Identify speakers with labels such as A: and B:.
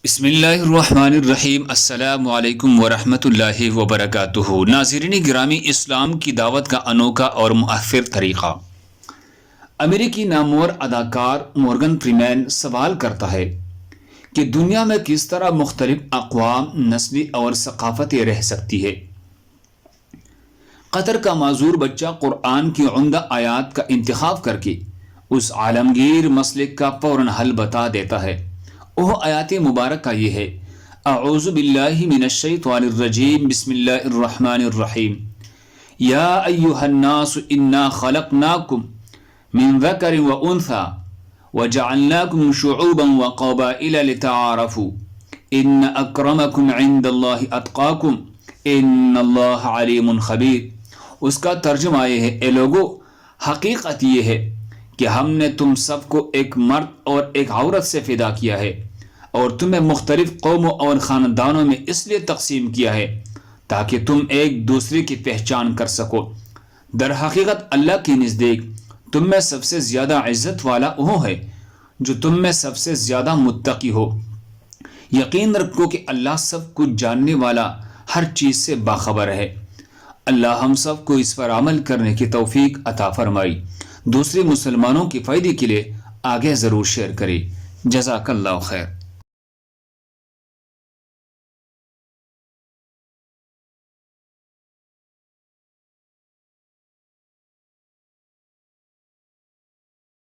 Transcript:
A: بسم اللہ الرحمن الرحیم۔ السلام علیکم ورحمۃ اللہ وبرکاتہ۔ ناظرین گرامی، اسلام کی دعوت کا انوکھا اور مؤثر طریقہ۔ امریکی نامور اداکار مورگن فریمین سوال کرتا ہے کہ دنیا میں کس طرح مختلف اقوام، نسلی اور ثقافتیں رہ سکتی ہے۔ قطر کا معذور بچہ قرآن کی عمدہ آیات کا انتخاب کر کے اس عالمگیر مسئلے کا فوراً حل بتا دیتا ہے۔ وہ آیات مبارکہ یہ ہے: اعوذ باللہ من الشیطان الرجیم، بسم اللہ الرحمن الرحیم، یا ایہا الناس انا خلقناکم من ذکر و انثی وجعلناکم شعوبا وقبائل لتعارفوا ان اکرمکم عند اللہ اتقاکم ان اللہ علیم خبیر۔ اس کا ترجمہ یہ ہے: اے لوگو، حقیقت یہ ہے کہ ہم نے تم سب کو ایک مرد اور ایک عورت سے پیدا کیا ہے، اور تمہیں مختلف قوموں اور خاندانوں میں اس لیے تقسیم کیا ہے تاکہ تم ایک دوسرے کی پہچان کر سکو۔ در حقیقت اللہ کے نزدیک تم میں سب سے زیادہ عزت والا وہ ہے جو تم میں سب سے زیادہ متقی ہو۔ یقین رکھو کہ اللہ سب کچھ جاننے والا، ہر چیز سے باخبر ہے۔ اللہ ہم سب کو اس پر عمل کرنے کی توفیق عطا فرمائی۔ دوسرے مسلمانوں کے فائدے کے لیے آگے ضرور شیئر کریں۔ جزاک اللہ خیر۔